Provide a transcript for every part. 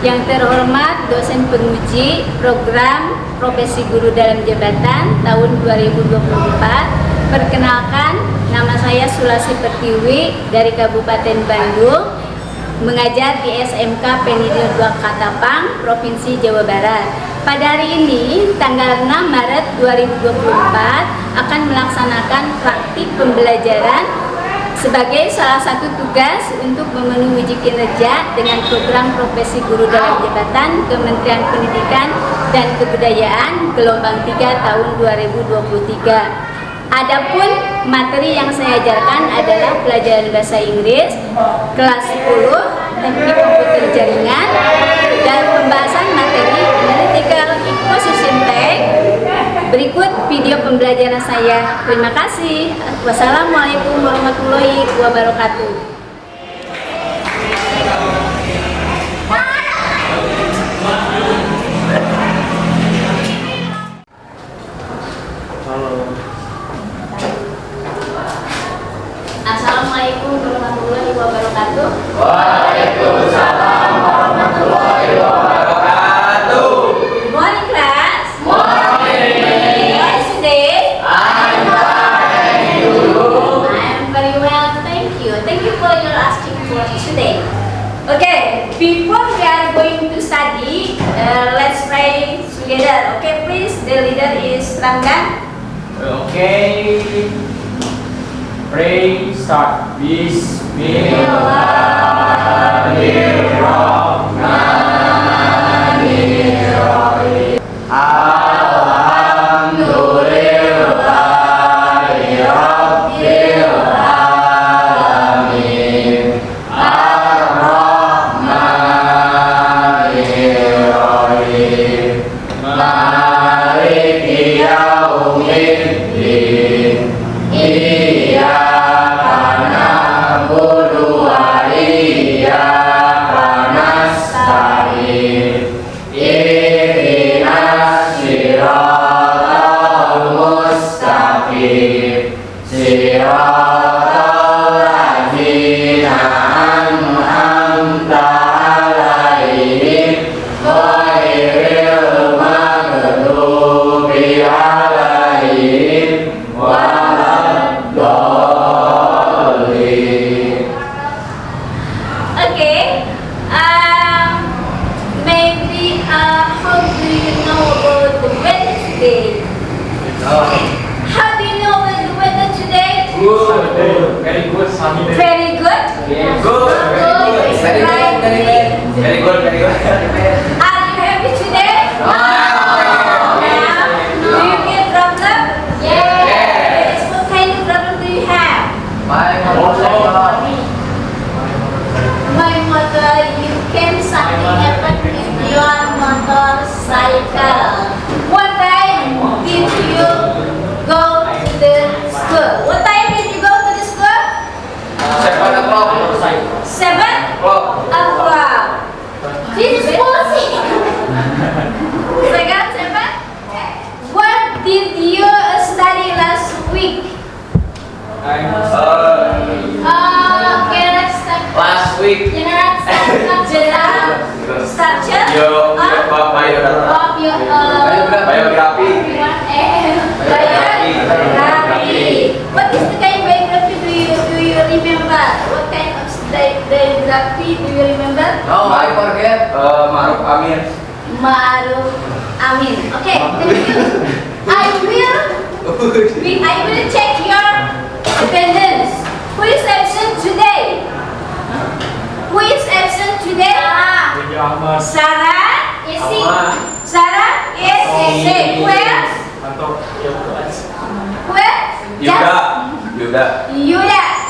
Yang terhormat dosen penguji program Profesi Guru dalam Jabatan tahun 2024. Perkenalkan, nama saya Sulasi Pertiwi dari Kabupaten Bandung, mengajar di SMK Pendidikan 2 Katapang, Provinsi Jawa Barat. Pada hari ini, tanggal 6 Maret 2024, akan melaksanakan praktik pembelajaran sebagai salah satu tugas untuk memenuhi uji kinerja dengan program Profesi Guru dalam Jabatan Kementerian Pendidikan dan Kebudayaan gelombang 3 tahun 2023. Adapun materi yang saya ajarkan adalah pelajaran bahasa Inggris kelas 10, teknik komputer jaringan, dan pembahasan materi analytical exposition test. Berikut video pembelajaran saya. Terima kasih. Wassalamualaikum warahmatullahi wabarakatuh. Assalamualaikum warahmatullahi wabarakatuh. Waalaikumsalam warahmatullahi wabarakatuh. Good morning, class. Morning. How are you today? I'm fine, and you? I'm very well, thank you. Thank you for your asking for today. Okay, before we are going to study, let's pray together. Okay, please. The leader is Rangga. Okay. Pray, start. Bismillahirrahmanirrahim. Alhamdulillahi Rabbil Alamin. Ar-Rahmanir-Rahim. Maliki Yaumiddin. Iyyaka na'budu wa iyyaka nasta'in. Ihdinas siratal mustaqim. Siratal ladzina an'amta 'alaihim ghairil maghdubi 'alaihim waladdallin. Okay. Maybe how do you know about the weather today? How do you know about the weather today? Good. Very good. Sunny day. Very good. Yes. Good. Very good. Very good. Very good. Very good. Are you happy today? Yeah. Do you get problem? Yes. What kind of problem do you have? My My mother, you can something happen with your motorcycle. What time did you go to the school? What time did you go to the school? 7 o'clock. 7 o'clock. o'clock. This is bullshit. Second, 7. What did you study last week? Okay, let's start. Last week. General structure of your Biography. Biography. What is the kind of biography do you remember? What kind of biography do you remember? No, I forget. Ma'ruf Amin. Ma'ruf Amin. Okay, thank you. I will check your attendance. Who is absent today? Who is absent today? Sarah is sick. Sarah is sick. Where? Where?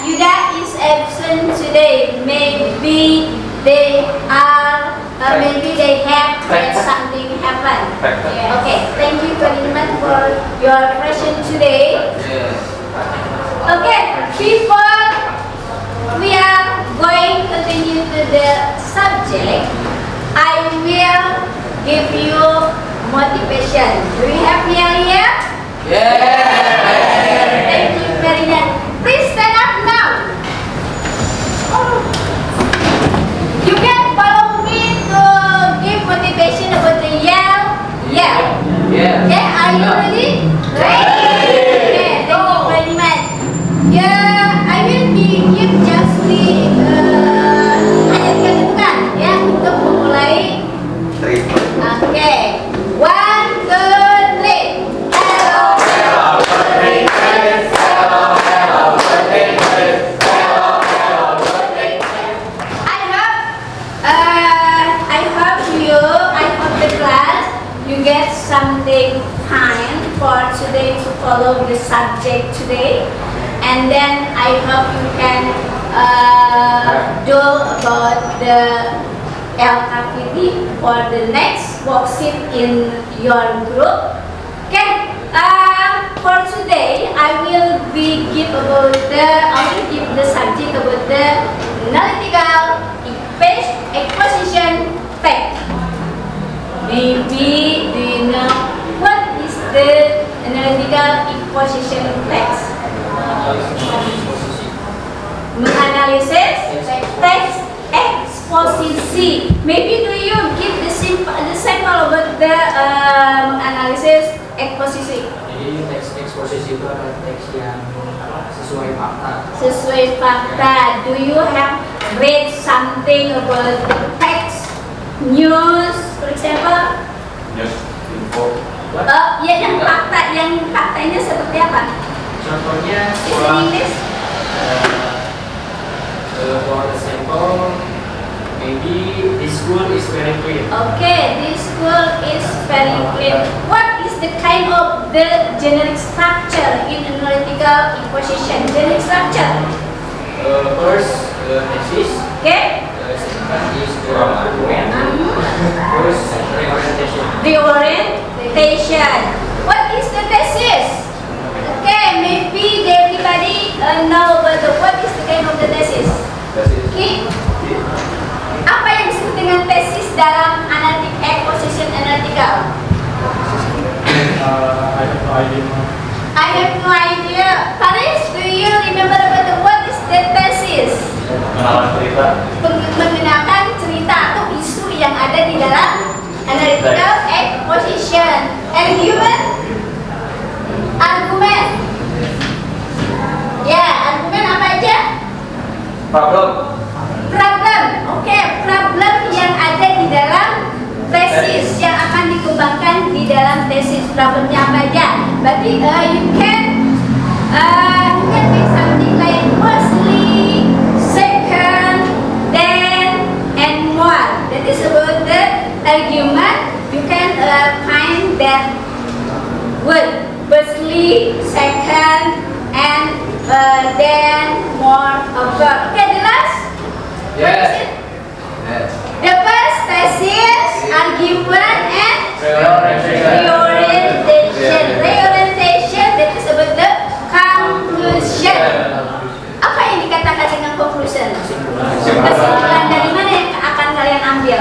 Yuda is absent today. Maybe they have something happen. Okay, thank you very much for your present today. Yes. Okay, before we are going to continue to the subject, I will give you motivation. Do you have here? Yeah. Thank you very much. Please stand up now. You can follow me to Okay, are you ready? Ready. Okay, thank you very much. Yeah, I will give just the ayat kedudukan ya untuk memulai. Okay, 1, 2, 3. Hello. You get something fine for today to follow the subject today, and then I hope you can do about the LKPD for the next worksheet in your group. Okay. For today, I will give the subject about the analytical exposition fact. Maybe do you know what is the analytical exposition text? Menganalisis teks eksposisi. Maybe do you give the sample about the analysis eksposisi? Jadi teks eksposisi itu adalah teks yang sesuai fakta. Sesuai fakta. Do you have read something about the text news, for example? News, info. Ya yang faktanya seperti apa? Contohnya In English? For example, maybe this school is very clean. Okay, this school is very clean. What is the kind of the generic structure in analytical exposition? Generic structure. First, thesis. Okay. Second is the argument. First, reorientation. Reorientation. What is the thesis? Okay, maybe everybody know about what is the kind of the thesis. Okay. Apa yang disebut dengan tesis dalam exposition analytical? I have no idea. Paris, do you remember about what is the thesis? Mengenalkan cerita atau isu yang ada di dalam analytical exposition. Argumen. Ya, argumen apa aja? Problem. Oke, problem yang ada di dalam tesis yang akan dikembangkan di dalam tesis. Problemnya apa aja? Berarti you can make something like firstly, second, then, and more. That is about the argument. You can find that word. Firstly, second, and then more. Okay, the last. What is it? The first thesis, argument, and reorientation. Reorientation, that is about the conclusion. Apa yang dikatakan dengan conclusion? Kesimpulan dari mana yang akan kalian ambil?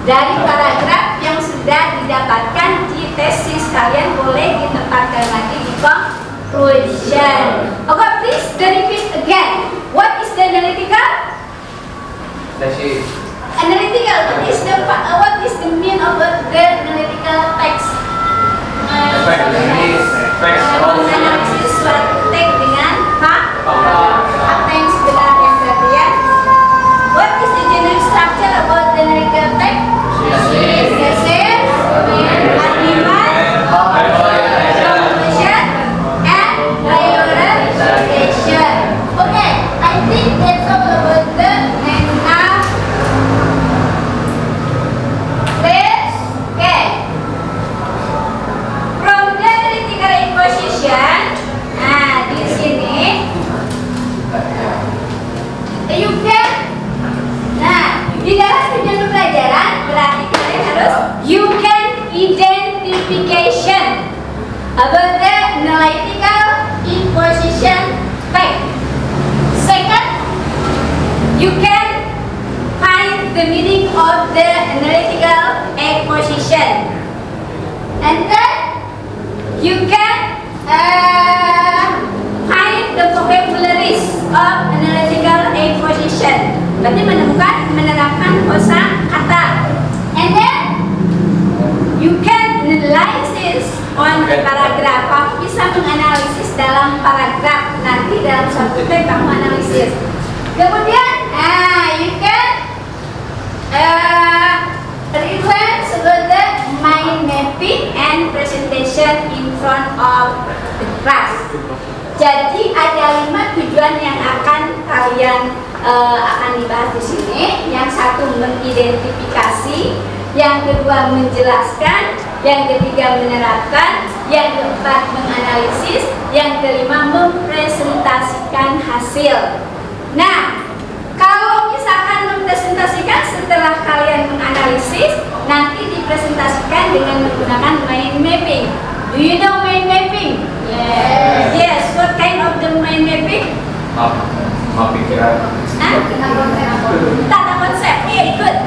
Dari paragraf yang sudah didapatkan di tesis, kalian boleh ditempatkan lagi di conclusion. Okay, please repeat again. What is the analytical? Tesis. Analytical. What is the mean of the analytical text? Menganalisis suatu teks dengan fakta yang sebenarnya berarti ya. What is the general structure about the analytical text? Thesis, argument, conclusion, and reorientation. Okay, I think that's all about the from the analytical exposition, di sini you can, di dalam tujuan pembelajaran berarti kalian harus you can identification about the analytical exposition fact. Second, you can find the meaning of the analytical exposition. And then you can find the vocabularies of analytical exposition. Berarti menerapkan kosa kata. And then kamu analisis. Kemudian, you can reference about the mind mapping and presentation in front of the class. Jadi ada 5 tujuan yang akan kalian akan dibahas di sini. Yang satu mengidentifikasi, yang kedua menjelaskan, yang ketiga menerapkan, yang keempat menganalisis, yang kelima mempresentasikan hasil. Nah, kalau misalkan mempresentasikan setelah kalian menganalisis, nanti dipresentasikan dengan menggunakan mind mapping. Do you know mind mapping? Yes. Yes. What kind of the mind mapping? Map pikiran. Tata konsep. Yeah, good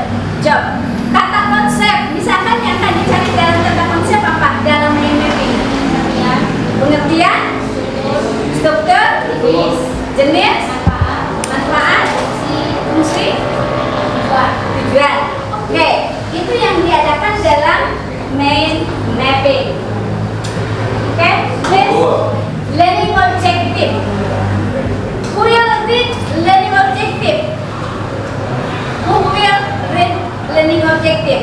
job. Tata konsep. Misalkan yang akan dicari dalam tata konsep apa? Dalam mind mapping. Pengertian, struktur, jenis, manfaat, fungsi, tujuan. Oke, itu yang diadakan dalam mind mapping. Oke, next, learning objective. Who will read learning objective? Who will read learning objective?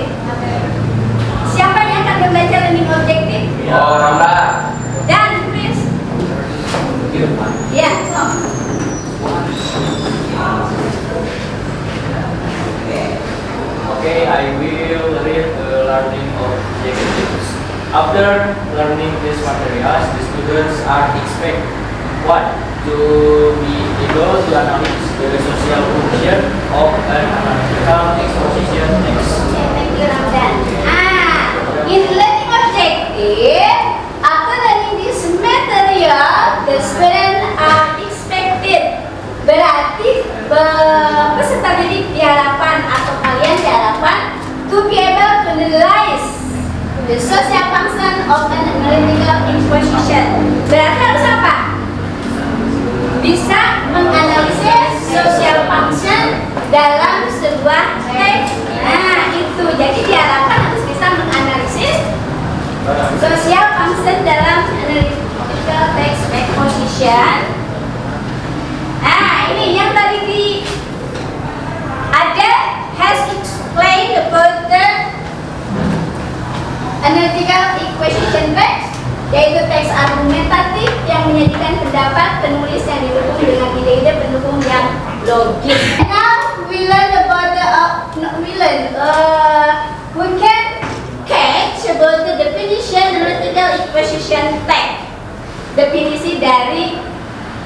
Siapa yang akan membaca learning objective? Oh, Randa. Dan please. Ya, so. Okay, I will read the learning objectives. After learning these materials, the students are expected what? To be able to analyze the social function of an analytical exposition text. Thank you, Ramdan. In learning objective, after learning this material, the students are expected. Berarti peserta didik diharapkan atau kalian diharapkan to be able to analyze the social function of an analytical exposition. Berarti harus apa? Bisa menganalisis social function dalam sebuah teks. Nah, itu. Jadi diharapkan harus bisa menganalisis social function dalam analytical text exposition. Nah, ini yang tadi ada has explained about the analytical exposition text, yaitu teks argumentatif yang menyajikan pendapat penulis yang didukung dengan ide-ide pendukung yang logis. Now we learn about we can catch about the definition analytical exposition text. Definisi dari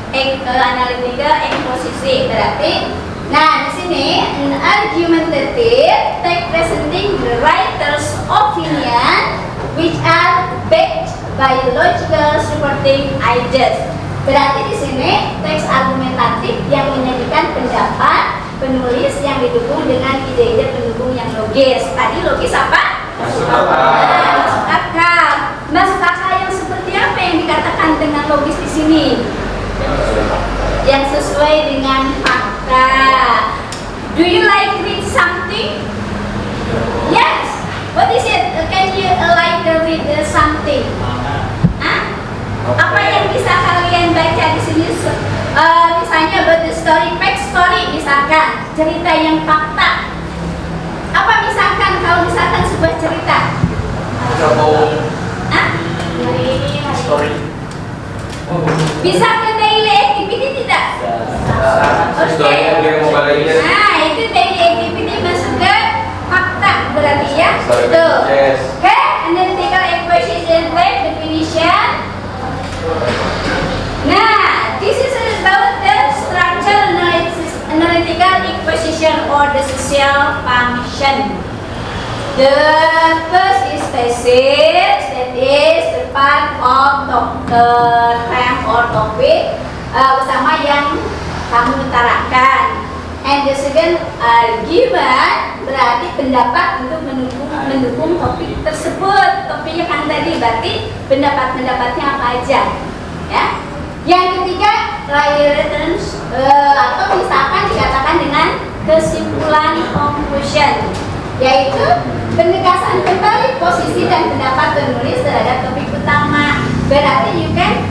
analytical exposition berarti, nah di sini an argumentative text presenting the writer's opinion which are backed by logical supporting ideas. Berarti di sini teks argumentatif yang menyajikan pendapat penulis yang didukung dengan ide-ide pendukung yang logis. Tadi logis apa? Masuk akal. Masuk akal. Masuk akal yang seperti apa yang dikatakan dengan logis di sini? Yang sesuai dengan fakta. Do you like read something? Yes. What is it? Can you like read something? Apa yang bisa kalian baca di sini? Misalnya about the story, fact story, misalkan cerita yang fakta. Apa misalkan kalau misalkan sebuah cerita? Story. Bisa ke daily activity tidak? Oke. Nah, itu daily activity masuk ke fakta berarti ya. Betul. Oke, analytical exposition definition. Nah, this is about the structure analytical exposition or the social function. The first is thesis, that is the part of term or topic bersama yang kamu utarakan. And the second argument berarti pendapat untuk mendukung topik tersebut. Topiknya kan tadi berarti pendapat-pendapatnya apa aja, ya. Yang ketiga reference atau misalkan dikatakan dengan kesimpulan conclusion, yaitu penegasan kembali posisi dan pendapat penulis terhadap topik utama. Berarti you can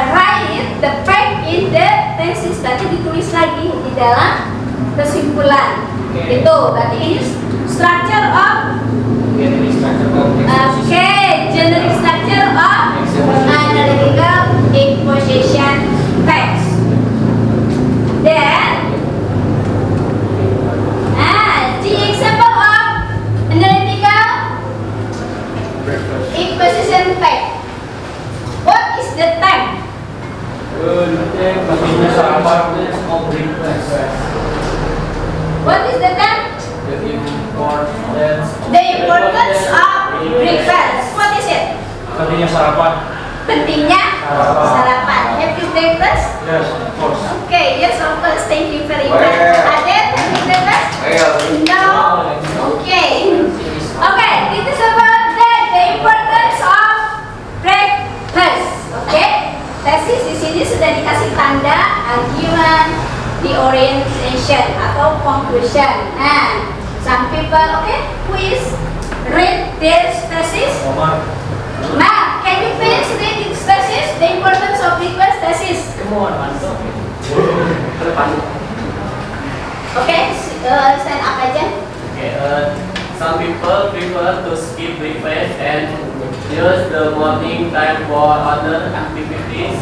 write the fact in the dalam kesimpulan. Oke. Itu berarti ini structure of Generic structure of generic structure of analytical exposition text. Then the example of analytical exposition text. What is the time? What is the time? The importance The importance of breakfast. What is it? Pentingnya sarapan. Pentingnya sarapan. Have you breakfast? Yes, of course. Okay, yes, of course. Thank you very much. Well. Adit, have you breakfast? No. Okay. Okay, this is about the importance of breakfast. Okay. Tesis di sini sudah dikasih tanda argument, the orientation atau conclusion. Nah, some people, okay, please read this thesis. Now, can you please read this thesis? The importance of breakfast thesis. Come on, Manto. Okay, stand up aja. Okay, some people prefer to skip breakfast and use the morning time for other activities.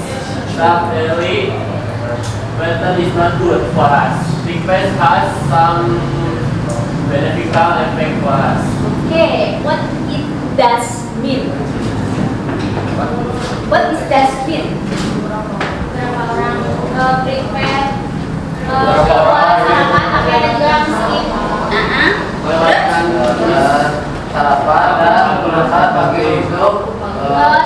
Start early, but is not good for us. Breakfast has some beneficial effect for us. Okay, what it does mean? What is does mean? Berapa orang prepare sarapan tapi ada juga yang skip. Melewatkan sarapan dan manfaat bagi hidup.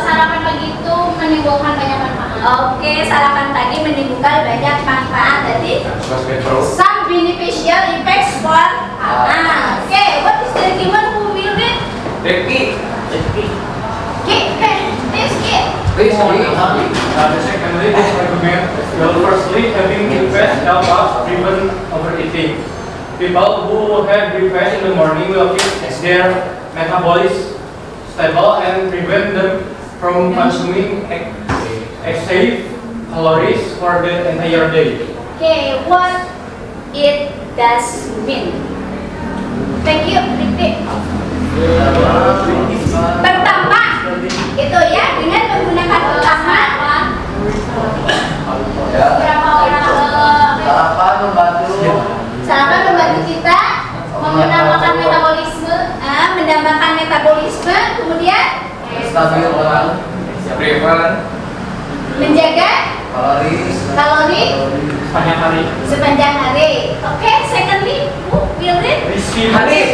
Sarapan pagi itu menimbulkan banyak manfaat. Oke, sarapan pagi menimbulkan banyak manfaat. Jadi some beneficial effects for okay, what is the argument who will read? Deki. Please, The secondly, this recommend, well, firstly, having breakfast help us prevent overeating. People who have breakfast in the morning will keep their metabolism stable and prevent them from consuming excessive calories for the entire day. Okay, what it does mean? Thank you, repeat. Pertama, itu ya, dengan menggunakan pertama. Berapa orang sarapan membantu kita menambahkan metabolisme, kemudian menjaga kalori sepanjang hari. Oke, secondly, who will read? Secondly,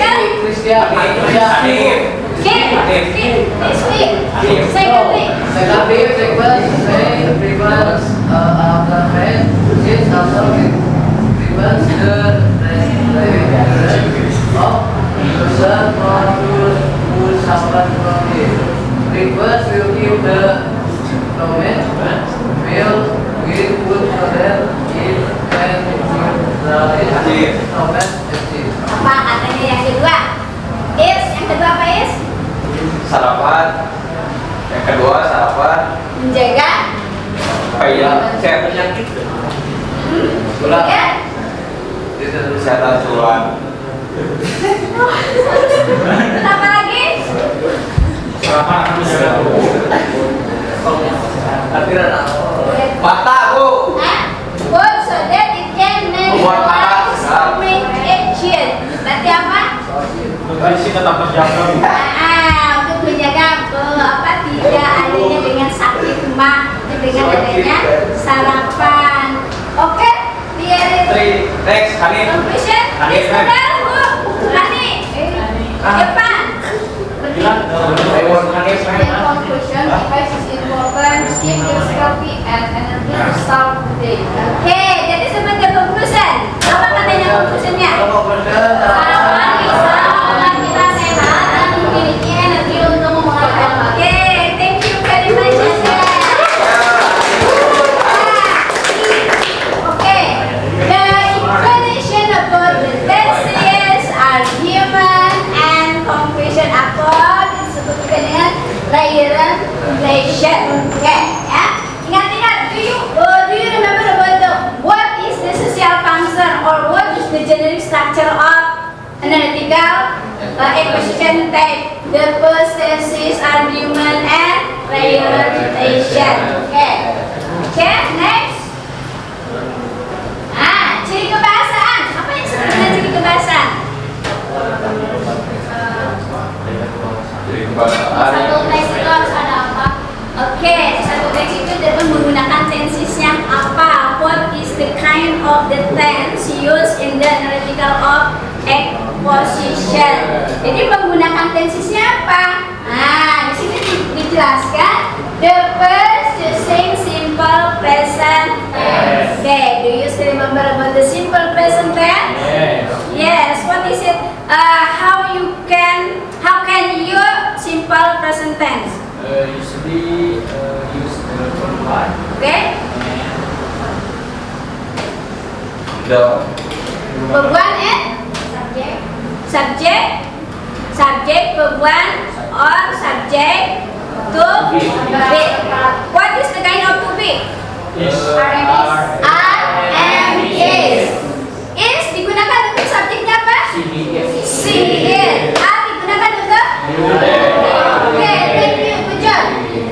Breakfast will give the stomach meal with food so that it can keep the stomach active. apa katanya yang kedua? Yang kedua apa is? Sarapan. Yang kedua sarapan. Menjaga. Sehat. Kemudian Kesehatan tulang. apa lagi? Sarapan akan menjaga tubuh. Mata, Bu. Food so that it can Membuat mata maintain stomach action. Berarti apa? Nutrisi tetap terjaga. Untuk menjaga tidak adanya dengan sakit mah dengan adanya sarapan. Oke, biarin. Next, Hanif. Conclusion. Hanif, Yes, benar, Bu. Hani. Depan. In conclusion, device is important, keep your healthy and energy to start the day. Oke, jadi sebagai conclusion, apa katanya conclusionnya? Sarapan bisa membuat kita sehat dan memiliki energi untuk memulai. Oke, thank you very much. Oke, the explanation about the thesis, argument, and conclusion apa disebutkan dengan layering relation. Oke, ya. Ingat-ingat, do you remember about what is the social function structure of analytical equation type. The first thesis, argument, and prioritization. Okay, next. Ciri kebahasaan. Apa yang disebut dengan ciri kebahasaan? Satu teks itu harus ada apa? Oke, satu teks itu dapat menggunakan tensesnya apa? What is the kind of the tense used in the analytical of exposition? Jadi menggunakan tensesnya apa? Di sini dijelaskan. The first using simple present tense. Okay, do you still remember about the simple present tense? Yes. What is it? How can you simple present tense? Usually use the verb one. Okay. The Verb one and subject. Subject verb one or subject to be. What is the kind of to be? Are and is. Is digunakan untuk subjeknya apa? See it. Are digunakan untuk? Oke, thank you, good job.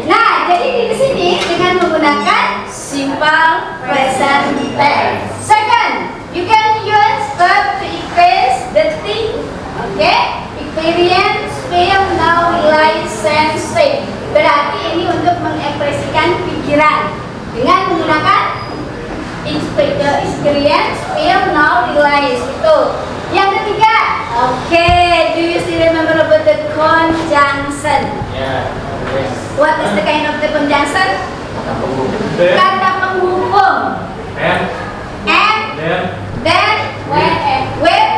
Nah, jadi di sini dengan menggunakan simple present tense. Second, you can use verb to express the thing. Oke, experience, feel, know, realize, sense, think. Berarti ini untuk mengekspresikan pikiran dengan menggunakan experience, feel, know, realize. Itu. Yang ketiga, oke, do you still remember about the conjunction? What is the kind of the conjunction? Kata penghubung. And then with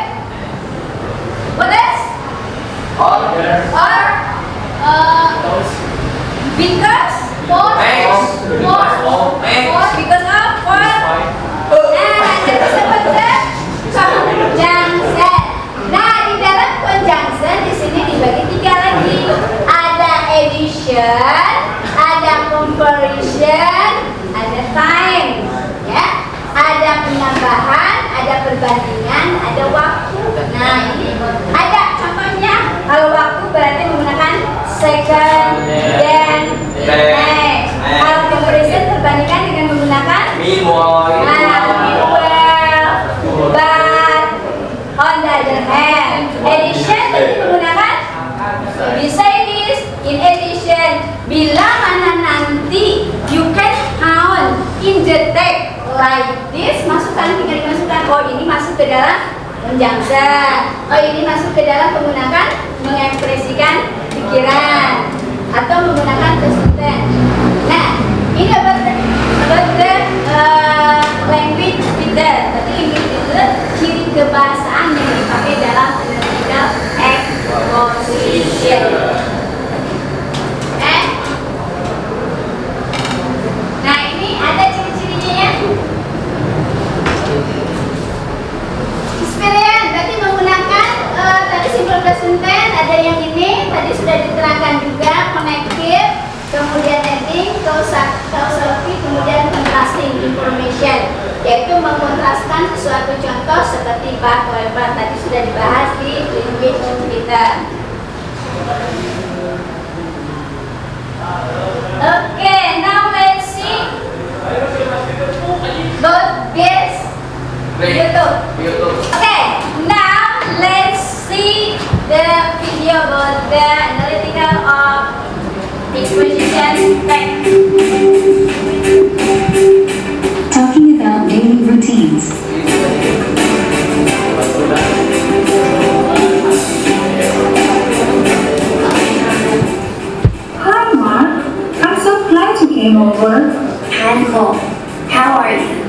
what else? Or because because of jadi seperti conjunction. Nah, di dalam conjunction di sini dibagi tiga lagi. Ada addition, ada comparison, ada time, ya. Ada penambahan, ada perbandingan, ada waktu. Nah, ini ada contohnya. Kalau waktu berarti menggunakan second, then, next. Kalau comparison perbandingan dengan menggunakan meanwhile, but on the other hand. Addition tadi menggunakan bisa this. In addition, bila mana nanti you can count in the text like this, masukkan, tinggal dimasukkan. Oh, ini masuk ke dalam conjunction. Oh, ini masuk ke dalam menggunakan mengekspresikan pikiran atau menggunakan present tense. Nah, ini about the language feature. Berarti language itu ciri kebahasaan yang dipakai dalam analytical exposition. Nah, ini ada ciri-cirinya ya. Experience berarti menggunakan tadi simple present tense, ada yang ini tadi sudah diterangkan juga, connective, kemudian adding, causality, kemudian contrasting information, yaitu mengontraskan suatu contoh seperti but, however, tadi sudah dibahas di language kita. Okay, now let's see both this YouTube. Okay, now let's see the video about the analytical of exposition text. Talking about daily routines. Hi, Mark. I'm so glad you came over. Hi, Nicole. How are you?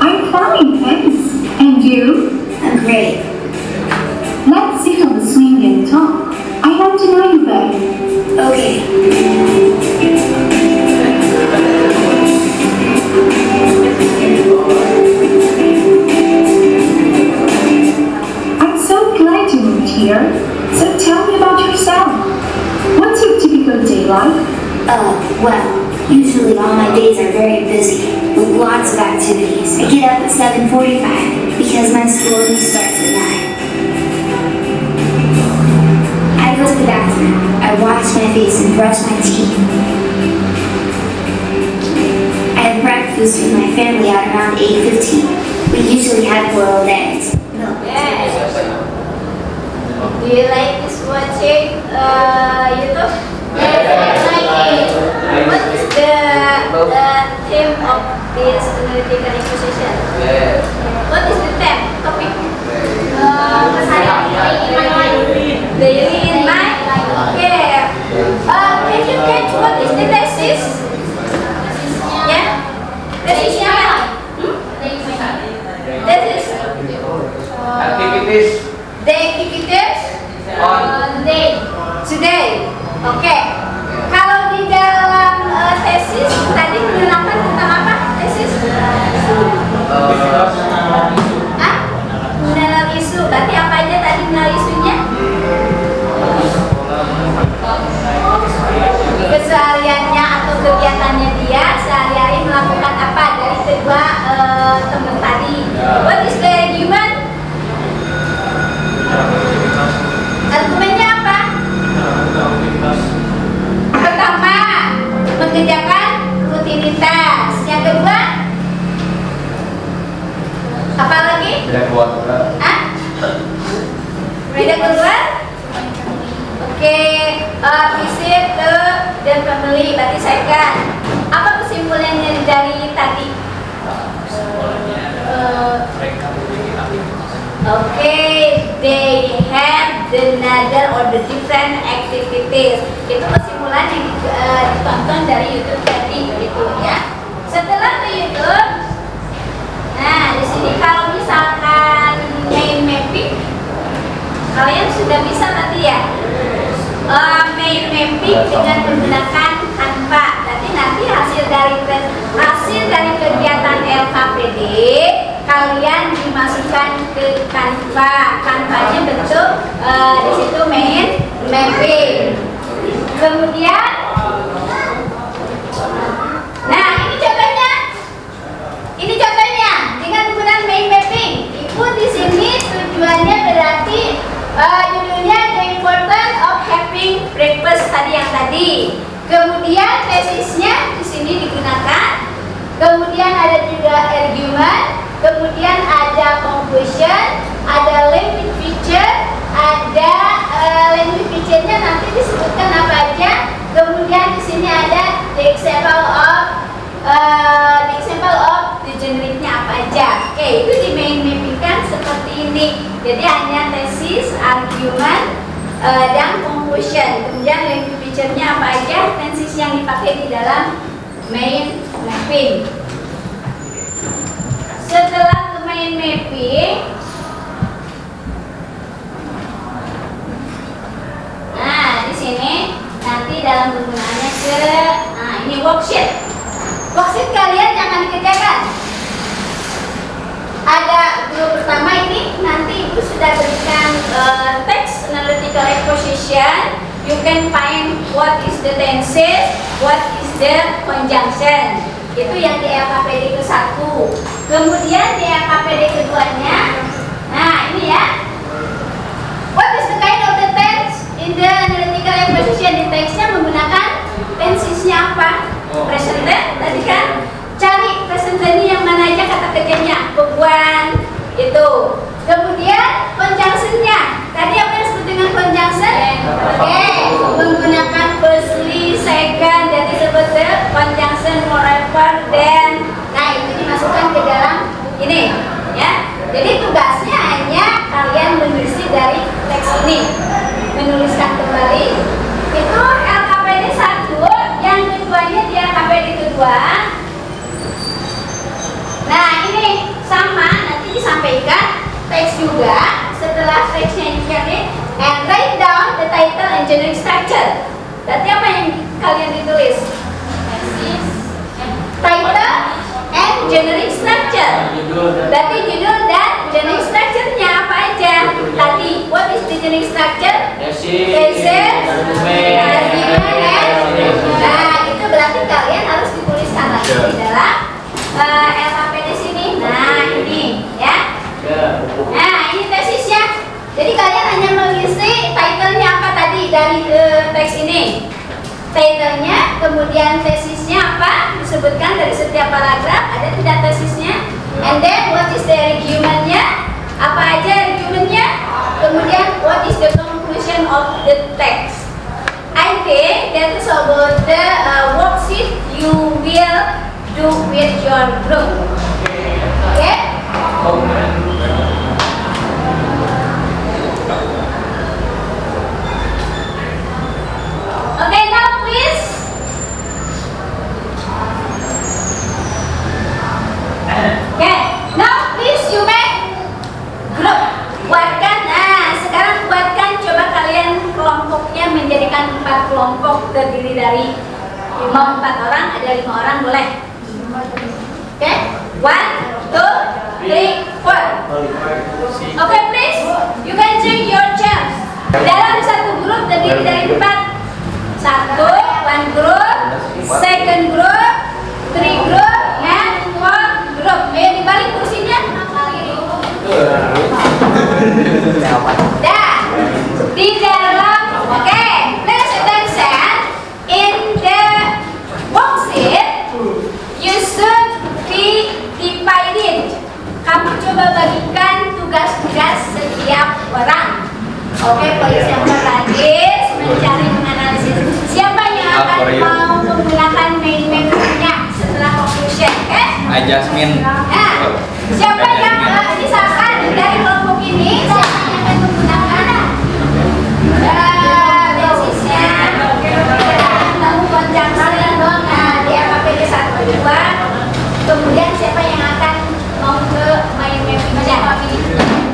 I'm fine, thanks. And you? I'm great. Let's sit on the swing and talk. I want to know you better. Okay. I'm so glad you moved here. So tell me about yourself. What's your typical day like? Well, Usually all my days are very busy, with lots of activities. I get up at 7:45 because my school only starts at 9. I go to the bathroom, I wash my face and brush my teeth. I have breakfast with my family at around 8:15. We usually have boiled eggs, milk. Yes. Do you like this watching YouTube? Yes, I like it. What is the theme of this analytical exposition? Yes. What is the theme? Topic? Daily in mind? Okay. Can you catch what is the thesis? Yeah? Tesisnya apa? Tesis? Activities The activities? Today. Oke. Kalau di dalam tesis tadi menerangkan tentang apa? Tesis? Ah? Mengenal isu. Berarti apa aja tadi mengenal isunya? Kesehariannya atau kegiatannya dia sehari-hari melakukan apa dari kedua teman tadi. What is the argument? Argumennya apa? Pertama, mengerjakan rutinitas. Yang kedua, apa lagi? Hah? Beda keluar? Oke, visit ke dan pembeli. Berarti saya kan. Apa kesimpulannya dari tadi? Okay, they have another or the different activities. Itu kesimpulan yang ditonton dari YouTube tadi, gitu ya. Setelah ke YouTube, nah di sini kalau misalkan main mapping, kalian sudah bisa tadi ya. Main mapping dengan menggunakan Canva. Nanti hasil dari kegiatan LKPD kalian dimasukkan ke Canva. Canva-nya bentuk di situ main mapping. Kemudian, nah ini contohnya dengan menggunakan main mapping. Ibu di sini tujuannya berarti judulnya The Importance of Having Breakfast tadi. Kemudian tesisnya di sini digunakan. Kemudian ada juga argument. Kemudian ada conclusion, ada language feature, ada language feature-nya nanti disebutkan apa aja. Kemudian di sini ada the example of the generic-nya apa aja. Oke, itu di main mapping-kan seperti ini. Jadi hanya tesis, argument, dan conclusion. Kemudian language feature-nya apa aja, tenses yang dipakai di dalam main mapping. Setelah ke main mapping, nah di sini nanti dalam penggunaannya ini worksheet. Worksheet kalian jangan dikerjakan. Ada dulu pertama ini nanti Ibu sudah berikan text analytical exposition. You can find what is the tenses, what is the conjunction. Itu yang di LKPD ke-1. Kemudian di LKPD keduanya, nah ini ya. What is the kind of the tense in the analytical exposition? Di teksnya menggunakan tensesnya apa? Present tense tadi kan. Cari present tense yang mana aja kata kerjanya. Beban itu. Kemudian conjunction-nya. Tadi apa yang disebut dengan conjunction? Oke, menggunakan firstly, second, jadi disebut conjunction, moreover, then. Nah, itu dimasukkan ke dalam ini, ya. Jadi tugasnya hanya kalian menulis dari teks ini, menuliskan kembali. Itu LKPD 1, yang keduanya di LKPD kedua. Nah, ini sama, nanti disampaikan teks juga. Setelah teksnya ini, and write down the title and generic structure. Berarti apa yang kalian ditulis? Title and generic structure. Berarti judul dan generic structure-nya apa aja? Tadi, what is the generic structure? Thesis, argument, and nah itu berarti kalian harus teks ini. Title-nya, kemudian tesisnya apa? Disebutkan dari setiap paragraf, ada tidak tesisnya? And then what is the argument-nya? Apa aja argument-nya? Kemudian what is the conclusion of the text? I think that is about the worksheet you will do with your group. Okay? Okay, now please. Okay, now please you make group. Buatkan, nah sekarang buatkan, coba kalian kelompoknya menjadikan 4 kelompok terdiri dari mau 4 orang, ada 5 orang boleh. Okay, 1, 2, 3, 4. Okay, please, you can change your chairs. Dalam satu grup terdiri dari 4. 1, 1 group, second group, 3 group, and 4 group. Ayo dibalik kursinya. Dah, di dalam, oke, please attention. In the worksheet, you should be divided. Kamu coba bagikan tugas-tugas setiap orang. Oke, polisi yang berlatih mencari menganalisis siapa yang akan mau menggunakan main map-nya setelah conclusion, oke? Jasmine. Nah, siapa yang misalkan dari kelompok ini siapa yang akan menggunakan basisnya? Kamu konjungsi dong, di AKPD 1 2. Kemudian siapa yang akan mau ke main map-nya?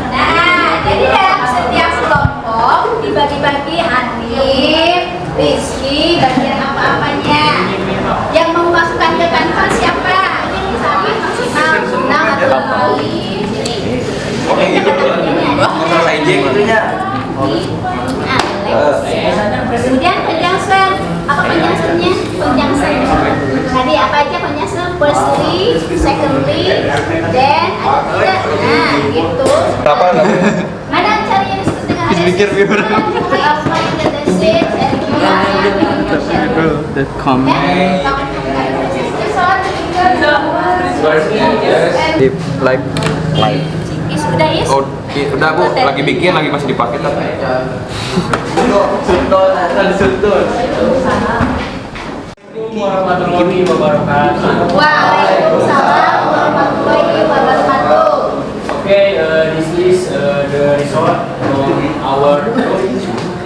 Nah, jadi dalam setiap kelompok dibagi-bagi Hanif, Rizky, bagian apa-apanya. Yang mau masukkan ke kanvas siapa? Nah, atau Oke, gitu. Selesai gitunya. Kemudian conjunction, apa conjunctionnya? Conjunction. Tadi apa aja conjunction? Firstly, secondly, then ada tidak? Nah, gitu. Apa? Mana cari yang disebut dengan Pikir viewer. Applying the thesis and Like. Sudah is? Oh, udah Bu, lagi bikin, lagi masih dipakai tapi. Warahmatullahi wabarakatuh. Waalaikumsalam warahmatullahi wabarakatuh. Okay, this is the result from our group,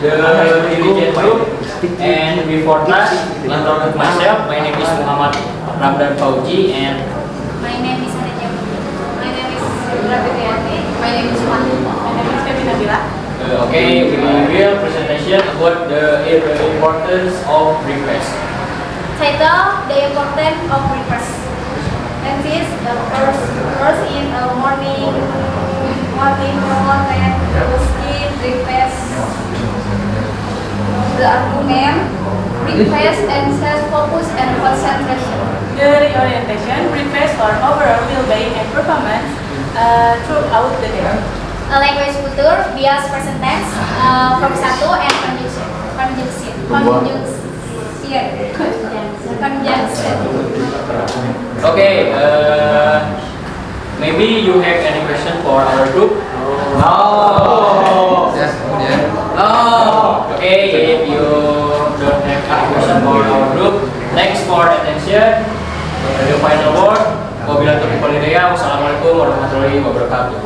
the diligent group. And before that, introduce myself. My name is Muhammad Ramdan Fauji, and My name is Hanaja. My name is Rabiati. My name is Juan. My name is Kevin Nabila. okay, we will presentation about the importance of request. Title: The Importance of Request. And this the first in the morning promote to skip request. The argument, request and self-focus and concentration. The reorientation prepares for overall well-being and performance throughout the day. A language culture, bias present tense, verb 1 and conjunction. Okay, maybe you have any question for our group? No. Yes, kemudian. No. Okay, if you don't have any question for our group, thanks for attention. The final word. Wabillahi taufiq wal hidayah. Wassalamualaikum warahmatullahi wabarakatuh.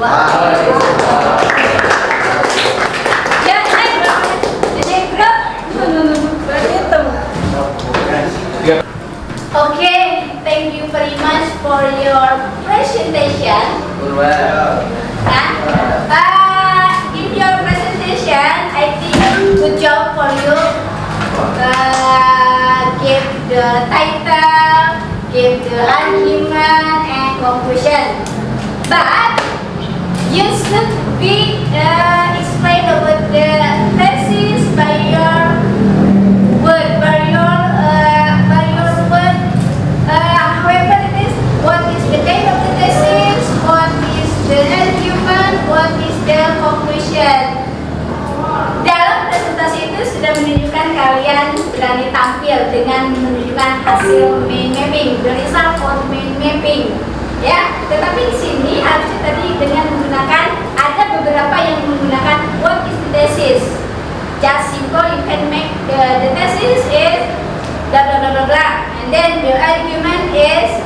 Okay, thank you very much for your presentation. In your presentation, I think good job for you. Give the title, give the argument and conclusion. But you should be explain about the thesis by your word, by your word. However, it is what is the name of the thesis, what is the argument, what is the conclusion. Dalam presentasi itu sudah menunjukkan kalian berani tampil dengan menunjukkan hasil mind mapping, the result for mind mapping. Ya, tetapi di sini harusnya tadi dengan menggunakan ada beberapa yang menggunakan what is the thesis. Just simple, you can make the thesis is blah blah blah blah blah, and then the argument is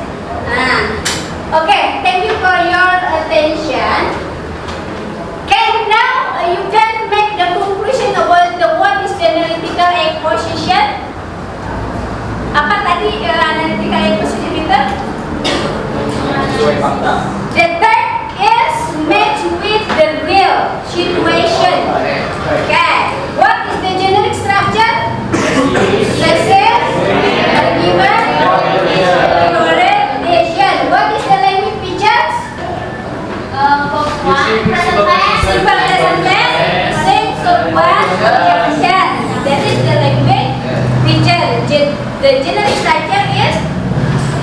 okay. Thank you for your attention. Okay, now you can make the conclusion about the what is the analytical exposition. Apa tadi analytical exposition itu? Sesuai fakta. The third is match with the real situation. Okay. What is the generic structure? Thesis, argument, orientation. What is the language features? Simple present tense, simple objection. That is the language feature. The generic structure is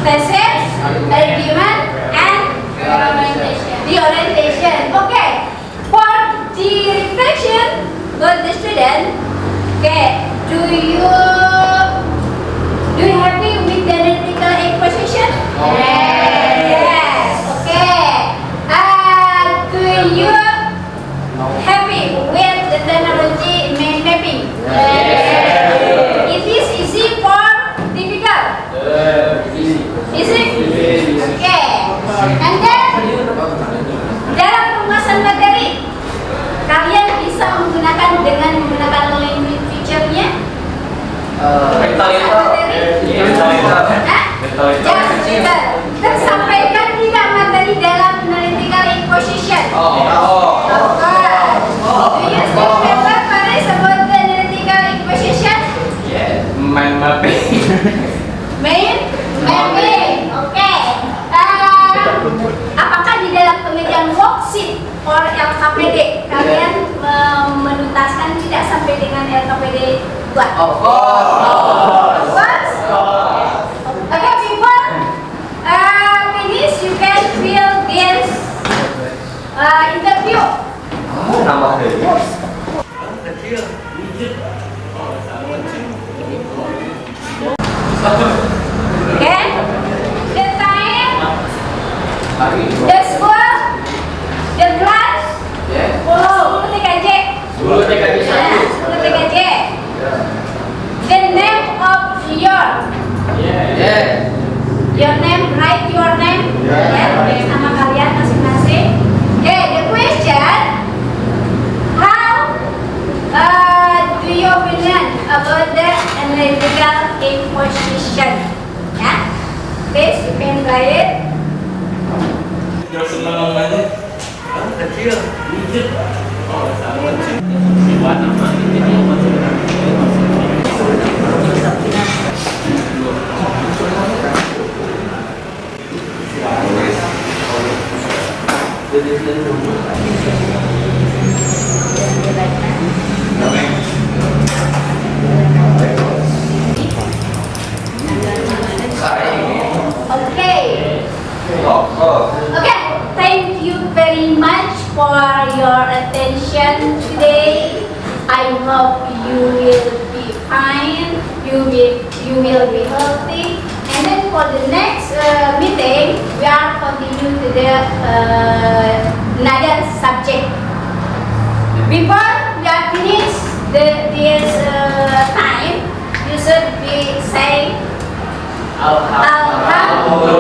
thesis, argument, and the orientation. Okay. For the reflection for the student, okay, do you happy with the analytical exposition? Yes. Okay. Do you happy with the technology mind mapping? Yes. It is easy for difficult. Easy. Okay. And then dalam pembahasan materi, kalian bisa menggunakan dengan menggunakan language feature-nya. Tersampaikan tidak materi dalam analytical exposition. Do you still remember Paris about the analytical exposition? Mind mapping. Mapping. Oke. Apakah di dalam pengerjaan worksheet or LKPD kalian menuntaskan tidak sampai dengan LKPD 2? Of course. Okay, before finish, you can fill this interview. Nambah deh. Okay. The time, the school, the class. 10 TKJ. 10 TKJ. 10 TKJ. The name of your name, write your name. Ya, nama kalian masing-masing. Okay, the question, how do you opinion about the analytical exposition? Ya, please you can write it. Okay. Okay, thank you very much for your attention today. I hope you will be fine, you will be healthy. And then for the next meeting, we are continue to the another subject. Before we are finished this time, you should be saying Alhamdulillah.